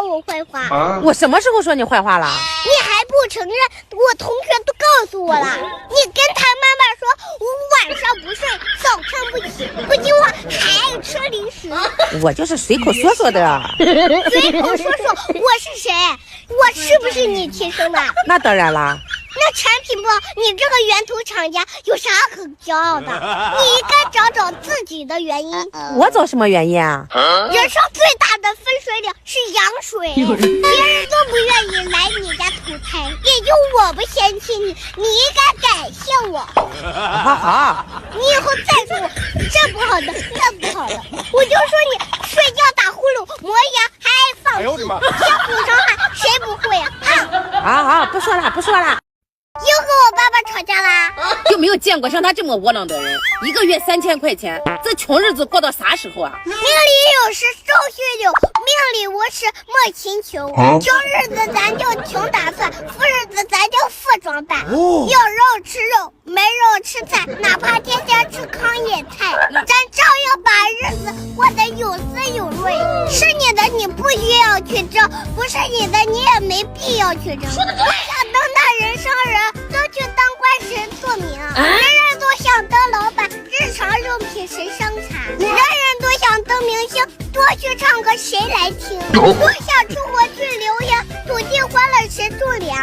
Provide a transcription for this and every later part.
说我坏话。我什么时候说你坏话了？你还不承认？我同学都告诉我了。你跟他妈妈说，我晚上不睡，早上不起，不听话还爱吃零食。我就是随口说说的。随口说说，我是谁？我是不是你亲生的？那当然啦。那产品不好，你这个源头厂家有啥可骄傲的？你应该找找自己的原因。我找什么原因啊？人生最大的分水岭是羊水，别人都不愿意来你家投胎，也就我不嫌弃你，你应该感谢我。好，你以后再说我这不好的那不好的，我就说你睡觉打呼噜磨牙还爱放屁，相互伤害谁不会啊？好，不说了。又和我爸爸吵架啦？就没有见过像他这么窝囊的人，一个月3000块钱，这穷日子过到啥时候啊？命里有时终须有，命里无时莫强求。穷日子咱就穷打算，富日子咱就富装扮。有肉吃肉，没肉吃菜，哪怕天天吃糠野菜，咱照样把日子过得有滋有味。是你的你不需要去争，不是你的你也没必要去争。我想当那人上人，都去当官神做名，人人都想当老板，日常用品谁生产？人人都想当明星，多去唱歌谁来听？多想出国去留洋，土地荒了谁种粮？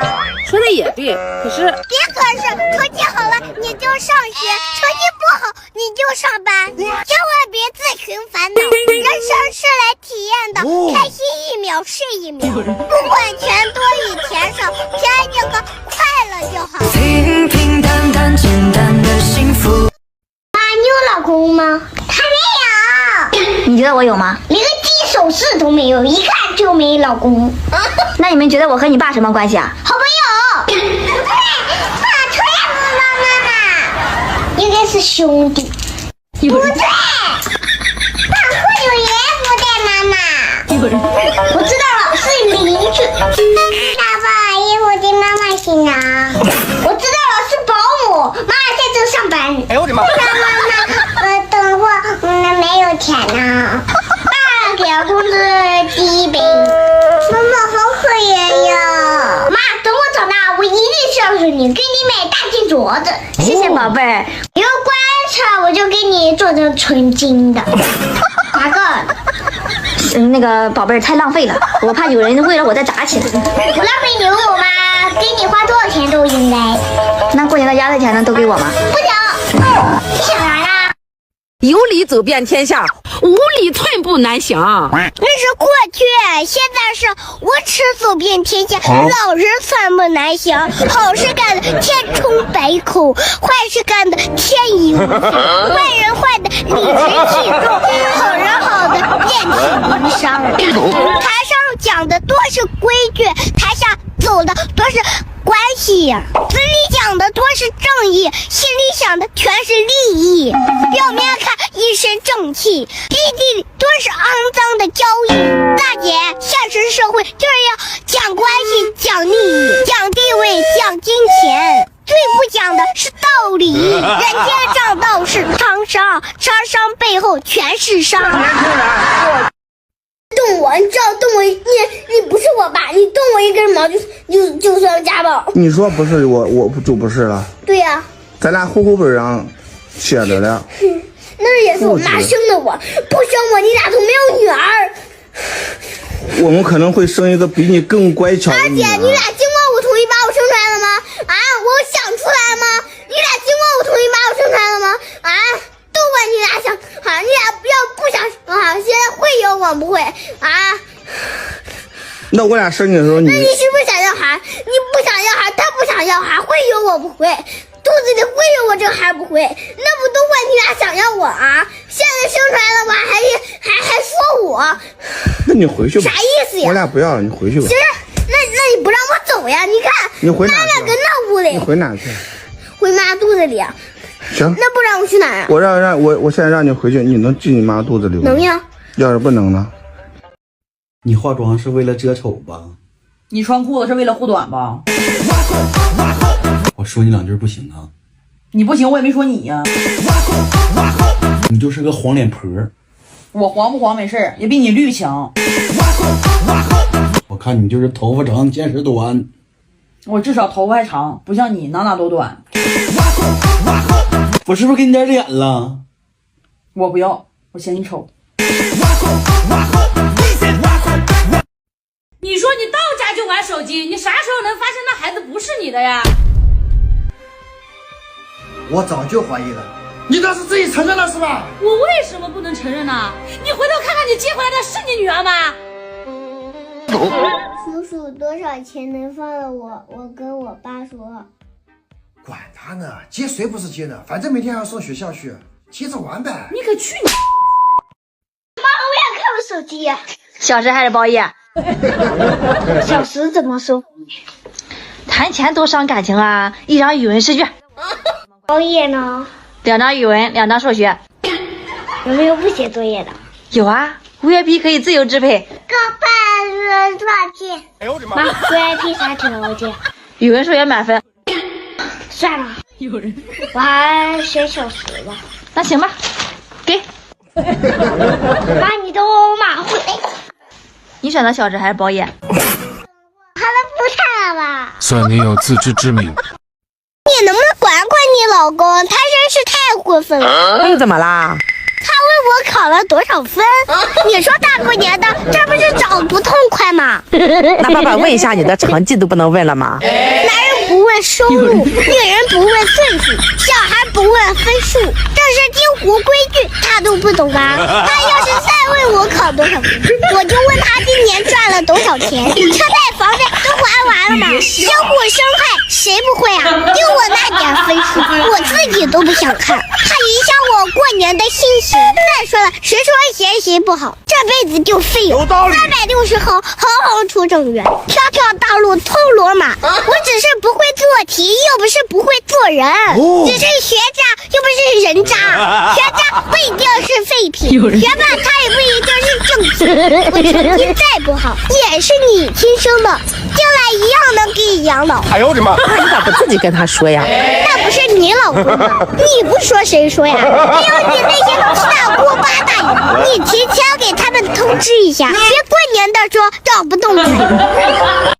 说的也对，可是成绩好了你就上学，成绩不好你就上班，千万别自寻烦恼。人生是来体验的，开心一秒是一秒，不管钱多与钱少，平安健康快乐就好。平平淡淡简单的幸福。妈，你有老公吗？还没有。你觉得我有吗？连个金首饰都没有，一看就没老公。那你们觉得我和你爸什么关系啊？好朋友。不对，爸突然不帮妈妈，应该是兄弟。不对，爸或有爷不带妈妈。我知道了，是邻居。爸爸，姨夫对妈妈行啊。我知道了，是保姆，妈妈在这上班。哎呦我的妈！妈，等会没有钱呢。爸给了工资第一杯。妈妈好可怜呀！妈，等我长大，我一定孝顺你，给你买大金镯子。谢谢宝贝儿。有棺材我就给你做成纯金的。哪个？那个宝贝儿太浪费了，我怕有人为了我再砸起来。不浪费你问我妈，给你花多少钱都应该。那过年的压岁钱呢，都给我吗？不行。你想啥呀？有理走遍天下，无理寸步难行。那是过去，现在是无耻走遍天下，老实寸步难行。好事干的千疮百孔，坏事干的天衣无缝。坏人坏的理直气壮，好人好的遍体鳞伤。台上讲的多是规矩，台下走的多是关系，嘴里讲的多是正义，心里想的全是利益。表面看一身正气，背地里多是肮脏的交易。大姐，现实社会就是要讲关系、讲利益、讲地位、讲金钱，最不讲的是道理。人间正道是沧桑，沧桑背后全是伤。动我，你知道动我，你不是我爸，你动我一根毛就算家暴。你说不是我就不是了。对呀。咱俩户口本上写着了。那也是我妈生的我，不生我你俩都没有女儿。我们可能会生一个比你更乖巧的女儿。而且你俩经过我同意把我生出来了吗？啊，我想出来吗？你俩经过我同意把我生出来了吗？啊，都怪你俩想啊！你俩要不想啊，现在会有我不会啊？那我俩生你的时候，那你是不是想要孩？你不想要孩，他不想要孩，会有我不会？肚子里会有我这个孩不会？那不都怪你俩想要我啊？现在生出来了吧，还说我？那你回去吧。啥意思呀？我俩不要了，你回去吧。行，那你不让我走呀？你看，你回哪去？妈俩跟那屋里。你回哪去？回妈肚子里。行。那不让我去哪儿啊？我现在让你回去，你能进你妈肚子里吗？能呀。要是不能呢？你化妆是为了遮丑吧？你穿裤子是为了护短吧？我说你两句不行啊？你不行，我也没说你呀。你就是个黄脸婆。我黄不黄没事，也比你绿强。看你就是头发长见识短。我至少头发还长，不像你哪都短。我是不是给你点脸了？我不要，我嫌你丑。你说你到家就玩手机，你啥时候能发现那孩子不是你的呀？我早就怀疑了，你倒是自己承认了是吧？我为什么不能承认呢？你回头看看，你接回来的是你女儿吗？叔叔，多少钱能放了我？我跟我爸说。管他呢，接谁不是接呢？反正明天还要送学校去，接着玩呗。你可去你！妈，我也看我手机呀。小时还是包夜？小时怎么说？谈钱多伤感情啊！一张语文试卷，包夜呢2张语文，2张数学。有没有不写作业的？有啊 ，VIP 可以自由支配。高半了多少钱？哎呦我的妈！妈 ，VIP 啥挺了解？语文、数学满分。算了，我还学小时吧。那行吧，给。妈，你都马虎嘞。你选择小时还是包夜？好了，不看了吧。算你有自知之明。你能不能管管你老公？他真是太过分了。又怎么啦？他问我考了多少分，你说大过年的，这不是找不痛快吗？那爸爸问一下你的成绩都不能问了吗？男人不问收入，女人不问岁数，小孩不问分数，这是江湖规矩，他都不懂啊！他要是再问我考多少分，我就问他今年赚了多少钱，车贷房贷都还完了吗？相互伤害谁不会啊？就我那点分数，我自己都不想看，他影响我过年的心情。再说了，谁说学习不好，这辈子就废了。360后，行行出状元，条条大路通罗马。我只是不会做题，又不是不会做人，只是学渣又不是人渣。学渣不一定是废品，学霸他也不一定是正品。我成绩再不好，也是你亲生的，将来一样能给你养老。哎呦我的妈！那你咋不自己跟他说呀？那不是你老公吗？你不说谁说呀？还有你那些七大姑八大姨，你提前给他们通知一下，别过年的说找不动嘴。